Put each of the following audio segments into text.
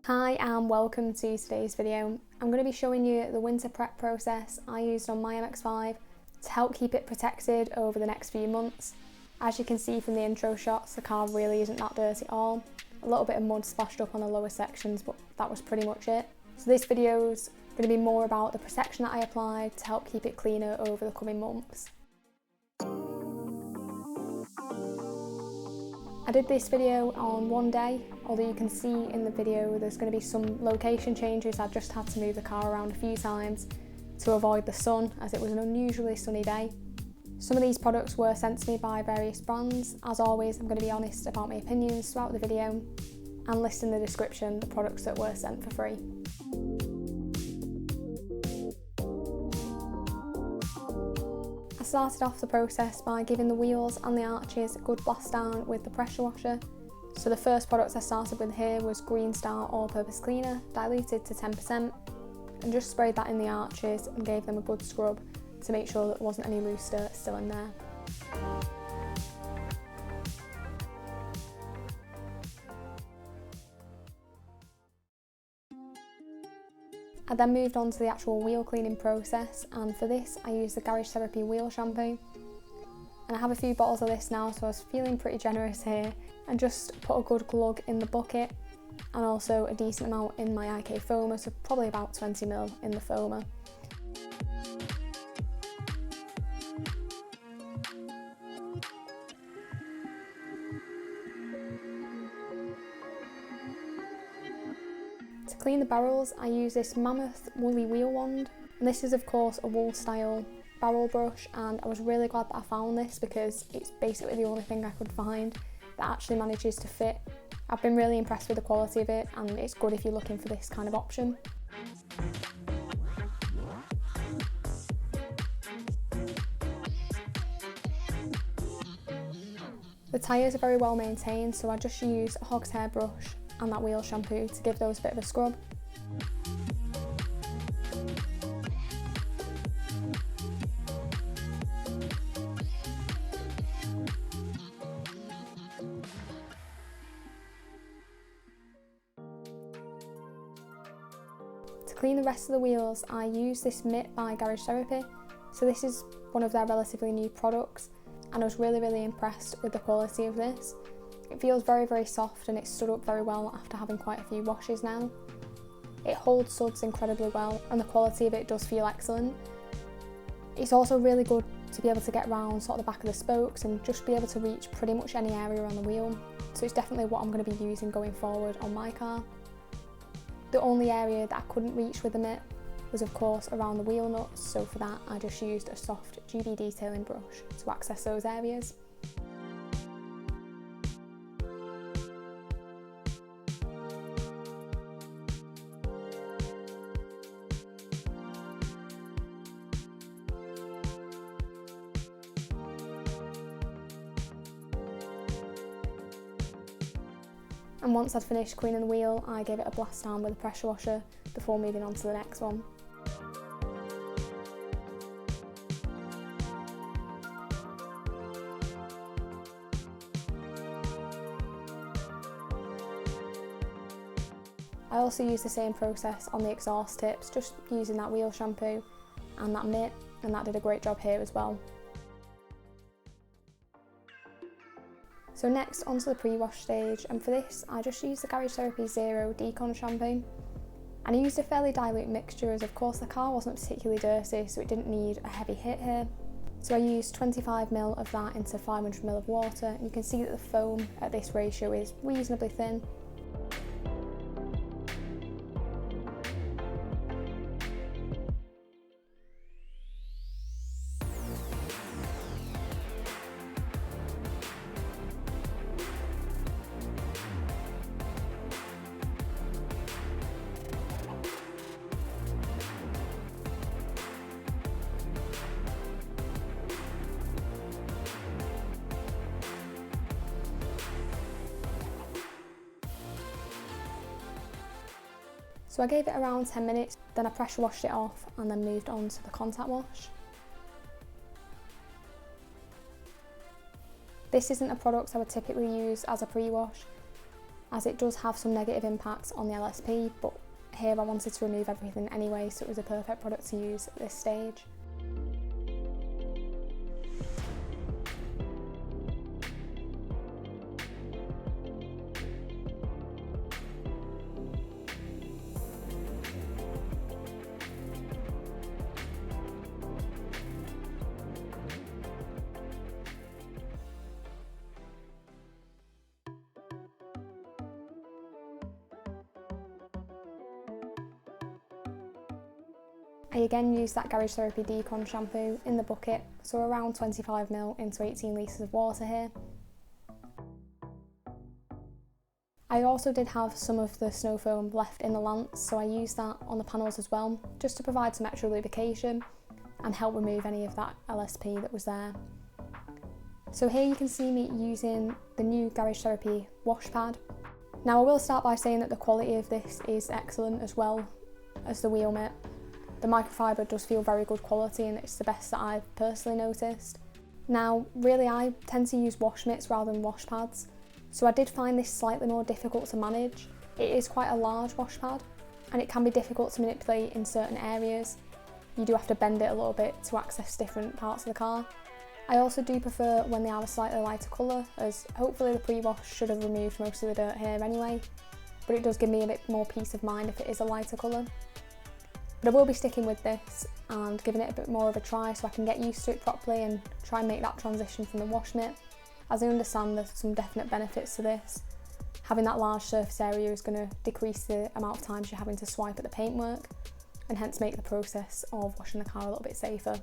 Hi and welcome to today's video. I'm going to be showing you the winter prep process I used on my MX-5 to help keep it protected over the next few months. As you can see from the intro shots, the car really isn't that dirty at all. A little bit of mud splashed up on the lower sections, but that was pretty much it. So this video is going to be more about the protection that I applied to help keep it cleaner over the coming months. I did this video on one day, although you can see in the video there's going to be some location changes. I just had to move the car around a few times to avoid the sun, as it was an unusually sunny day. Some of these products were sent to me by various brands. As always, I'm going to be honest about my opinions throughout the video and list in the description the products that were sent for free. I started off the process by giving the wheels and the arches a good blast down with the pressure washer. So the first products I started with here was Green Star All-Purpose Cleaner, diluted to 10%, and just sprayed that in the arches and gave them a good scrub to make sure that there wasn't any loose dirt still in there. I then moved on to the actual wheel cleaning process, and for this I used the Garage Therapy Wheel Shampoo. And I have a few bottles of this now, so I was feeling pretty generous here, and just put a good glug in the bucket and also a decent amount in my IK foamer, so probably about 20ml in the foamer. To clean the barrels, I use this Mammoth woolly wheel wand, and this is of course a wool style barrel brush, and I was really glad that I found this because it's basically the only thing I could find that actually manages to fit. I've been really impressed with the quality of it, and it's good if you're looking for this kind of option. The tyres are very well maintained, so I just use a hog's hair brush and that wheel shampoo to give those a bit of a scrub. To clean the rest of the wheels, I use this Mitt by Garage Therapy. So this is one of their relatively new products, and I was really impressed with the quality of this. It feels very soft, and it's stood up very well after having quite a few washes now. It holds suds incredibly well, and the quality of it does feel excellent. It's also really good to be able to get around sort of the back of the spokes and just be able to reach pretty much any area on the wheel. So it's definitely what I'm going to be using going forward on my car. The only area that I couldn't reach with the Mitt was of course around the wheel nuts, so for that I just used a soft GB detailing brush to access those areas. And once I'd finished cleaning the wheel, I gave it a blast down with a pressure washer before moving on to the next one. I also used the same process on the exhaust tips, just using that wheel shampoo and that Mitt, and that did a great job here as well. So next onto the pre-wash stage, and for this I just used the Garage Therapy Zero Decon shampoo, and I used a fairly dilute mixture as of course the car wasn't particularly dirty, so it didn't need a heavy hit here. So I used 25ml of that into 500ml of water, and you can see that the foam at this ratio is reasonably thin. So I gave it around 10 minutes, then I pressure washed it off and then moved on to the contact wash. This isn't a product I would typically use as a pre-wash, as it does have some negative impacts on the LSP, but here I wanted to remove everything anyway, so it was a perfect product to use at this stage. I again used that Garage Therapy Decon shampoo in the bucket, so around 25ml into 18 litres of water here. I also did have some of the snow foam left in the lance, so I used that on the panels as well, just to provide some extra lubrication and help remove any of that LSP that was there. So here you can see me using the new Garage Therapy wash pad. Now I will start by saying that the quality of this is excellent as well as the wheel mitt. The microfiber does feel very good quality and it's the best that I've personally noticed. Now, really I tend to use wash mitts rather than wash pads, so I did find this slightly more difficult to manage. It is quite a large wash pad and it can be difficult to manipulate in certain areas. You do have to bend it a little bit to access different parts of the car. I also do prefer when they are a slightly lighter colour, as hopefully the pre-wash should have removed most of the dirt here anyway, but it does give me a bit more peace of mind if it is a lighter colour. But I will be sticking with this and giving it a bit more of a try so I can get used to it properly and try and make that transition from the wash mitt, as I understand there's some definite benefits to this. Having that large surface area is going to decrease the amount of times you're having to swipe at the paintwork and hence make the process of washing the car a little bit safer.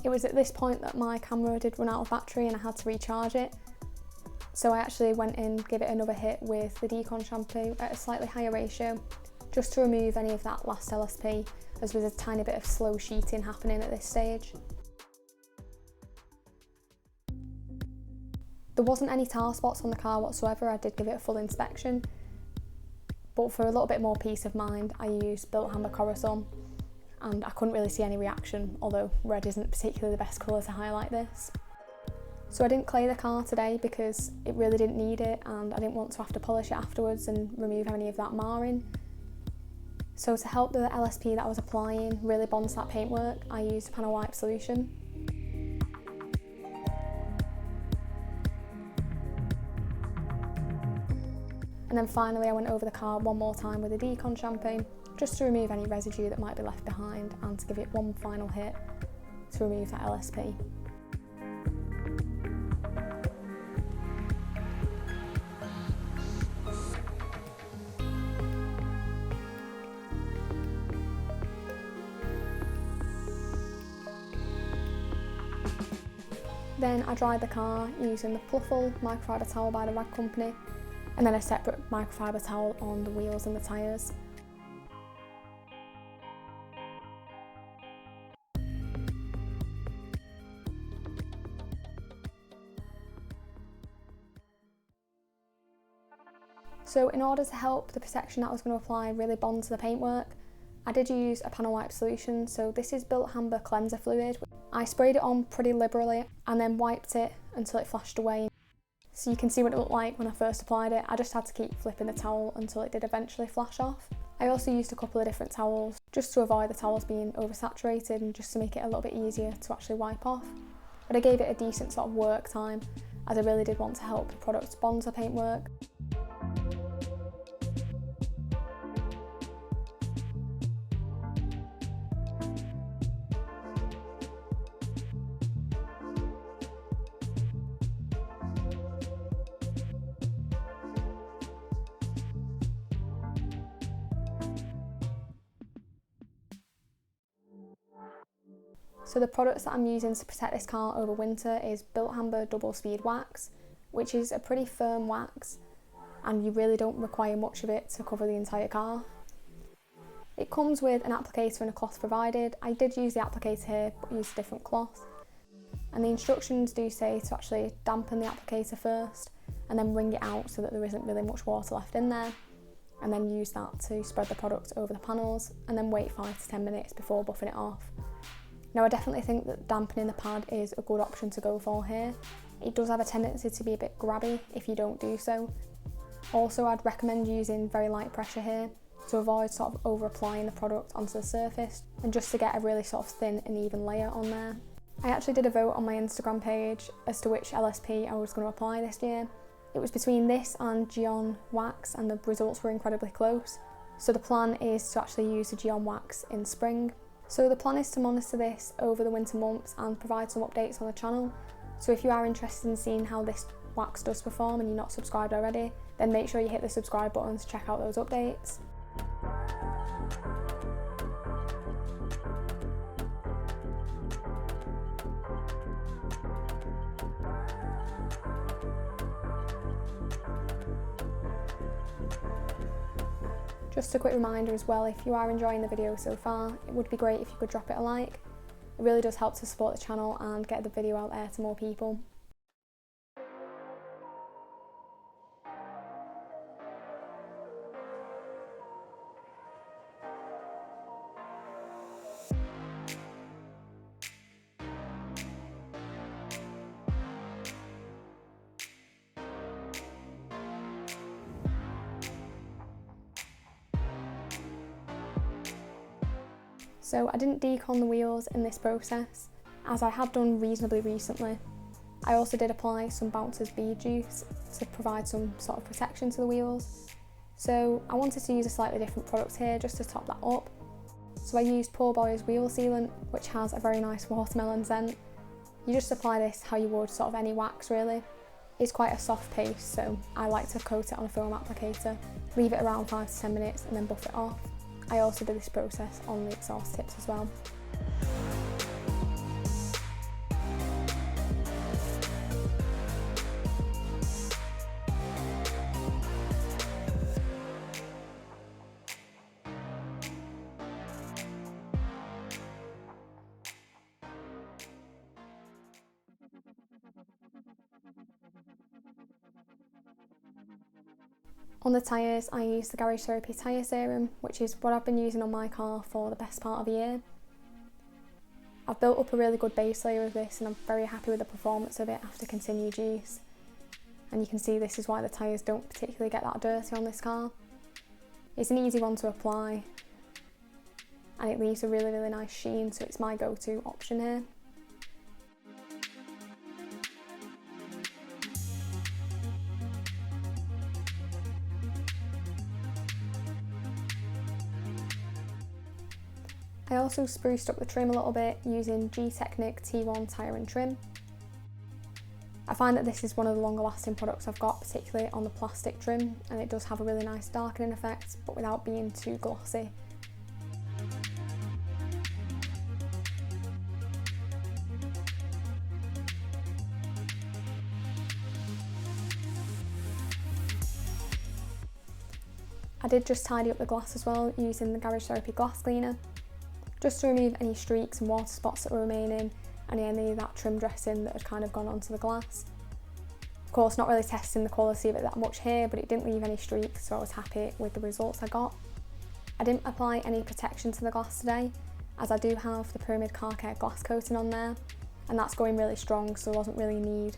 It was at this point that my camera did run out of battery and I had to recharge it, so I actually went in, gave it another hit with the Decon shampoo at a slightly higher ratio, just to remove any of that last LSP, as there was a tiny bit of slow sheeting happening at this stage. There wasn't any tar spots on the car whatsoever. I did give it a full inspection, but for a little bit more peace of mind I used Bilt Hamber Corazon, and I couldn't really see any reaction, although red isn't particularly the best colour to highlight this. So I didn't clay the car today because it really didn't need it and I didn't want to have to polish it afterwards and remove any of that marring. So to help the LSP that I was applying really bond to that paintwork, I used a panel wipe solution. And then finally I went over the car one more time with a Decon shampoo, just to remove any residue that might be left behind and to give it one final hit to remove that LSP. Then I dried the car using the Pluffle microfiber towel by the Rag Company, and then a separate microfiber towel on the wheels and the tyres. So in order to help the protection that I was going to apply really bond to the paintwork, I did use a panel wipe solution. So this is Bilt Hamber cleanser fluid. I sprayed it on pretty liberally and then wiped it until it flashed away. So you can see what it looked like when I first applied it. I just had to keep flipping the towel until it did eventually flash off. I also used a couple of different towels just to avoid the towels being oversaturated and just to make it a little bit easier to actually wipe off. But I gave it a decent sort of work time, as I really did want to help the product bond to the paintwork. So the products that I'm using to protect this car over winter is Bilt Hamber Double Speed Wax, which is a pretty firm wax and you really don't require much of it to cover the entire car. It comes with an applicator and a cloth provided. I did use the applicator here but used a different cloth. And the instructions do say to actually dampen the applicator first and then wring it out so that there isn't really much water left in there, and then use that to spread the product over the panels and then wait 5 to 10 minutes before buffing it off. Now I definitely think that dampening the pad is a good option to go for here. It does have a tendency to be a bit grabby if you don't do so, Also, I'd recommend using very light pressure here to avoid sort of over applying the product onto the surface and just to get a really sort of thin and even layer on there. I actually did a vote on my Instagram page as to which LSP I was going to apply this year. It was between this and Geon wax and the results were incredibly close. So the plan is to actually use the Geon wax in spring. So the plan is to monitor this over the winter months and provide some updates on the channel. So if you are interested in seeing how this wax does perform and you're not subscribed already, then make sure you hit the subscribe button to check out those updates. Just a quick reminder as well, if you are enjoying the video so far, it would be great if you could drop it a like. It really does help to support the channel and get the video out there to more people. So I didn't decon the wheels in this process, as I have done reasonably recently. I also did apply some Bouncers bead juice to provide some sort of protection to the wheels. So I wanted to use a slightly different product here just to top that up. So I used Poor Boy's Wheel Sealant, which has a very nice watermelon scent. You just apply this how you would sort of any wax really. It's quite a soft paste, so I like to coat it on a foam applicator, leave it around 5 to 10 minutes and then buff it off. I also did this process on the exhaust tips as well. On the tyres, I used the Garage Therapy tyre serum, which is what I've been using on my car for the best part of a year. I've built up a really good base layer of this and I'm very happy with the performance of it after continued use. And you can see this is why the tyres don't particularly get that dirty on this car. It's an easy one to apply and it leaves a really nice sheen, so it's my go-to option here. I also spruced up the trim a little bit using G-Technic T1 Tyre and Trim. I find that this is one of the longer lasting products I've got, particularly on the plastic trim, and it does have a really nice darkening effect, but without being too glossy. I did just tidy up the glass as well using the Garage Therapy glass cleaner, just to remove any streaks and water spots that were remaining and any of that trim dressing that had kind of gone onto the glass. Of course, not really testing the quality of it that much here, but it didn't leave any streaks, so I was happy with the results I got. I didn't apply any protection to the glass today, as I do have the Pyramid Car Care glass coating on there, and that's going really strong, so there wasn't really need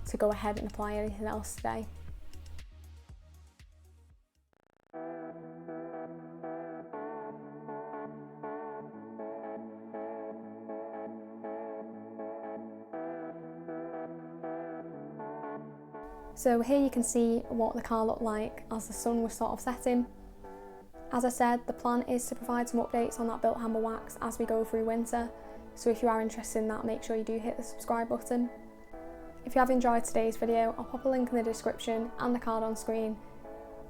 to go ahead and apply anything else today. So here you can see what the car looked like as the sun was sort of setting. As I said, the plan is to provide some updates on that Bilt Hamber wax as we go through winter, so if you are interested in that, make sure you do hit the subscribe button. If you have enjoyed today's video, I'll pop a link in the description and the card on screen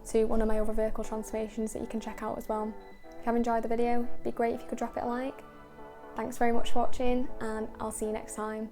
to one of my other vehicle transformations that you can check out as well. If you have enjoyed the video, it'd be great if you could drop it a like. Thanks very much for watching and I'll see you next time.